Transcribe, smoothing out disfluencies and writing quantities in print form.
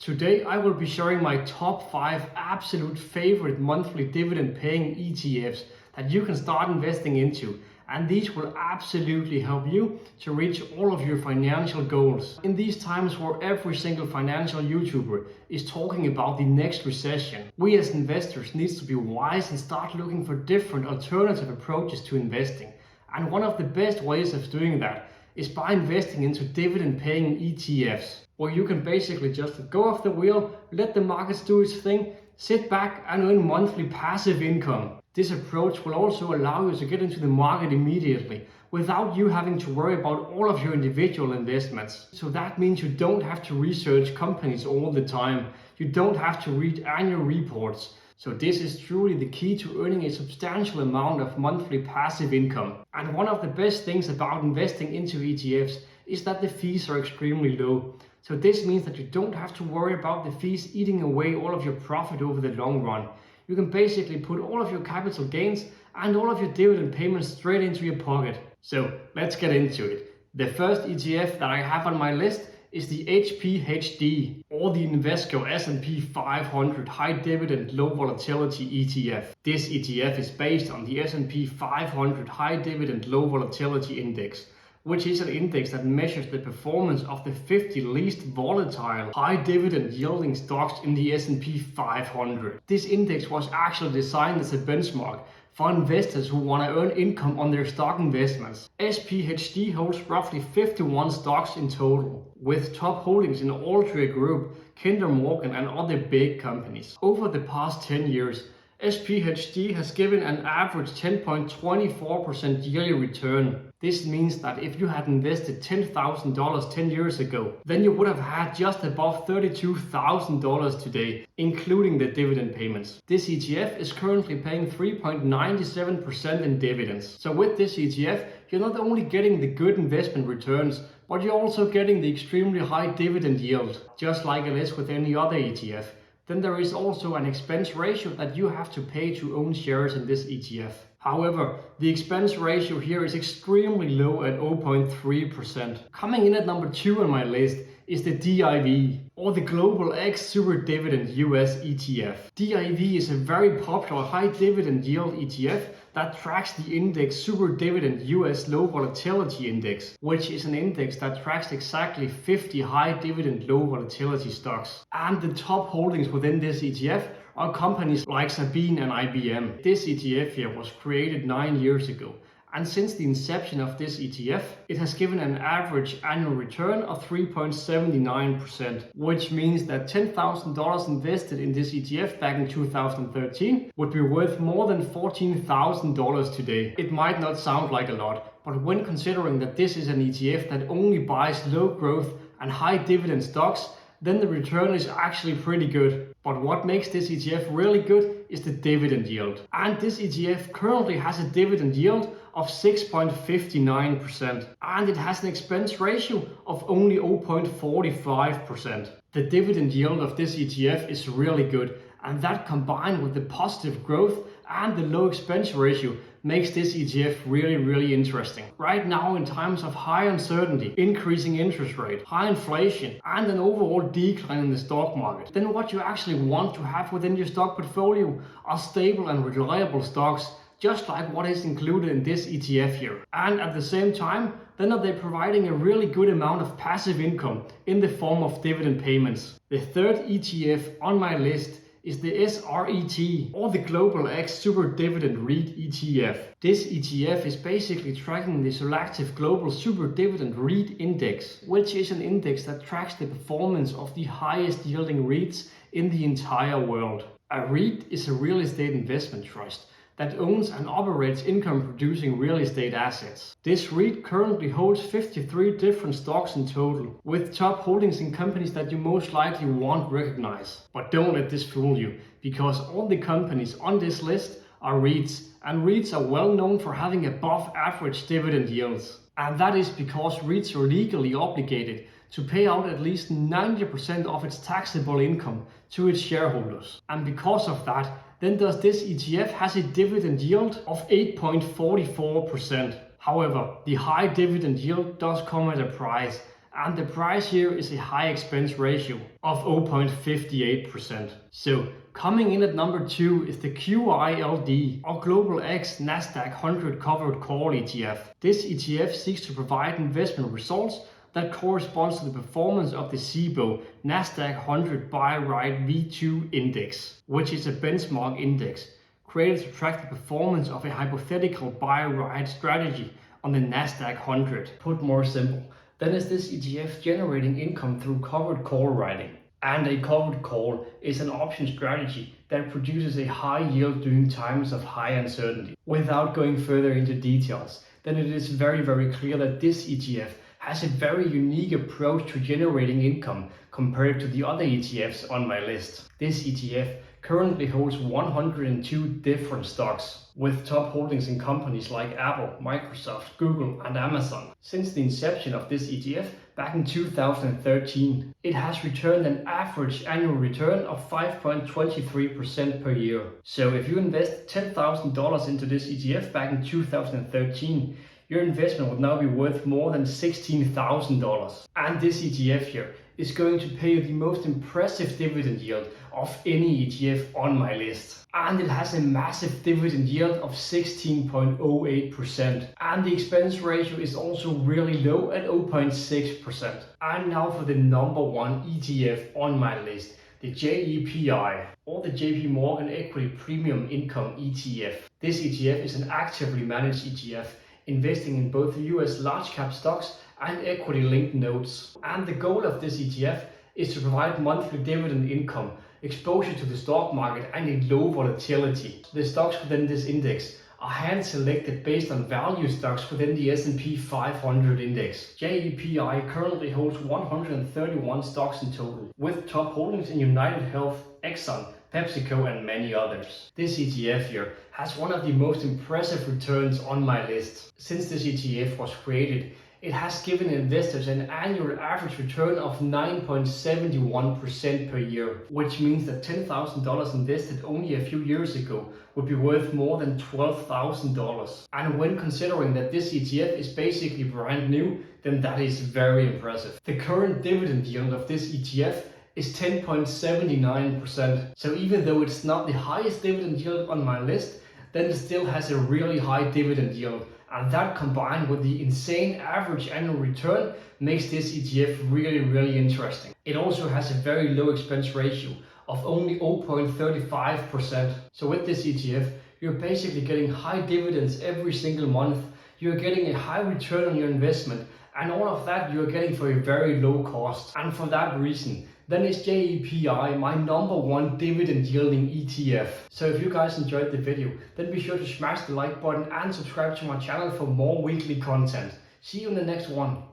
Today I will be sharing my top 5 absolute favorite monthly dividend paying ETFs that you can start investing into, and these will absolutely help you to reach all of your financial goals. In these times where every single financial YouTuber is talking about the next recession, we as investors need to be wise and start looking for different alternative approaches to investing. And one of the best ways of doing that is by investing into dividend paying ETFs, where you can basically just go off the wheel, let the markets do its thing, sit back and earn monthly passive income. This approach will also allow you to get into the market immediately without you having to worry about all of your individual investments. So that means you don't have to research companies all the time. You don't have to read annual reports. So this is truly the key to earning a substantial amount of monthly passive income. And one of the best things about investing into ETFs is that the fees are extremely low. So this means that you don't have to worry about the fees eating away all of your profit over the long run. You can basically put all of your capital gains and all of your dividend payments straight into your pocket. So let's get into it. The first ETF that I have on my list is the SPHD, or the Invesco S&P 500 High Dividend Low Volatility ETF. This ETF is based on the S&P 500 High Dividend Low Volatility Index, which is an index that measures the performance of the 50 least volatile high dividend yielding stocks in the S&P 500. This index was actually designed as a benchmark for investors who want to earn income on their stock investments. SPHD holds roughly 51 stocks in total, with top holdings in Altria Group, Kinder Morgan and other big companies. Over the past 10 years, SPHD has given an average 10.24% yearly return. This means that if you had invested $10,000 10 years ago, then you would have had just above $32,000 today, including the dividend payments. This ETF is currently paying 3.97% in dividends. So with this ETF, you're not only getting the good investment returns, but you're also getting the extremely high dividend yield, just like it is with any other ETF. Then there is also an expense ratio that you have to pay to own shares in this ETF. However, the expense ratio here is extremely low at 0.3%. Coming in at number 2 on my list is the DIV, or the Global X Super Dividend US ETF. DIV is a very popular high dividend yield ETF that tracks the index Super Dividend US Low Volatility Index, which is an index that tracks exactly 50 high dividend low volatility stocks. And the top holdings within this ETF are companies like Sabine and IBM. This ETF here was created 9 years ago, and since the inception of this ETF, it has given an average annual return of 3.79%, which means that $10,000 invested in this ETF back in 2013 would be worth more than $14,000 today. It might not sound like a lot, but when considering that this is an ETF that only buys low growth and high dividend stocks, then the return is actually pretty good. But what makes this ETF really good is the dividend yield. And this ETF currently has a dividend yield of 6.59%, and it has an expense ratio of only 0.45%. The dividend yield of this ETF is really good, and that combined with the positive growth and the low expense ratio makes this ETF really interesting. Right now, in times of high uncertainty, increasing interest rate, high inflation and an overall decline in the stock market, then what you actually want to have within your stock portfolio are stable and reliable stocks, just like what is included in this ETF here. And at the same time, then are they providing a really good amount of passive income in the form of dividend payments. The third ETF on my list is the SRET, or the Global X Super Dividend REIT ETF. This ETF is basically tracking the Selective Global Super Dividend REIT Index, which is an index that tracks the performance of the highest yielding REITs in the entire world. A REIT is a real estate investment trust that owns and operates income-producing real estate assets. This REIT currently holds 53 different stocks in total, with top holdings in companies that you most likely won't recognize. But don't let this fool you, because all the companies on this list are REITs, and REITs are well known for having above average dividend yields. And that is because REITs are legally obligated to pay out at least 90% of its taxable income to its shareholders. And because of that, then does this ETF has a dividend yield of 8.44%. However, the high dividend yield does come at a price, and the price here is a high expense ratio of 0.58%. So coming in at number 2 is the QYLD, or Global X Nasdaq 100 Covered Call ETF. This ETF seeks to provide investment results that corresponds to the performance of the SIBO Nasdaq 100 Buy Right V2 Index, which is a benchmark index created to track the performance of a hypothetical buy right strategy on the Nasdaq 100. Put more simple, then is this ETF generating income through covered call writing. And a covered call is an option strategy that produces a high yield during times of high uncertainty. Without going further into details, then it is very clear that this ETF has a very unique approach to generating income compared to the other ETFs on my list. This ETF currently holds 102 different stocks, with top holdings in companies like Apple, Microsoft, Google and Amazon. Since the inception of this ETF back in 2013, it has returned an average annual return of 5.23% per year. So if you invest $10,000 into this ETF back in 2013, your investment would now be worth more than $16,000. And this ETF here is going to pay you the most impressive dividend yield of any ETF on my list. And it has a massive dividend yield of 16.08%. And the expense ratio is also really low at 0.6%. And now for the number 1 ETF on my list, the JEPI, or the JP Morgan Equity Premium Income ETF. This ETF is an actively managed ETF investing in both US large cap stocks and equity linked notes. And the goal of this ETF is to provide monthly dividend income, exposure to the stock market and a low volatility. The stocks within this index are hand selected based on value stocks within the S&P 500 index. JEPI currently holds 131 stocks in total, with top holdings in United Health, Exxon, PepsiCo and many others. This ETF here has one of the most impressive returns on my list. Since this ETF was created, it has given investors an annual average return of 9.71% per year, which means that $10,000 invested only a few years ago would be worth more than $12,000. And when considering that this ETF is basically brand new, then that is very impressive. The current dividend yield of this ETF is 10.79%. So even though it's not the highest dividend yield on my list, then it still has a really high dividend yield. And that combined with the insane average annual return makes this ETF really interesting. It also has a very low expense ratio of only 0.35%. So with this ETF, you're basically getting high dividends every single month. You're getting a high return on your investment, and all of that you're getting for a very low cost. And for that reason, then is JEPI my number 1 dividend yielding ETF. So if you guys enjoyed the video, then be sure to smash the like button and subscribe to my channel for more weekly content. See you in the next one.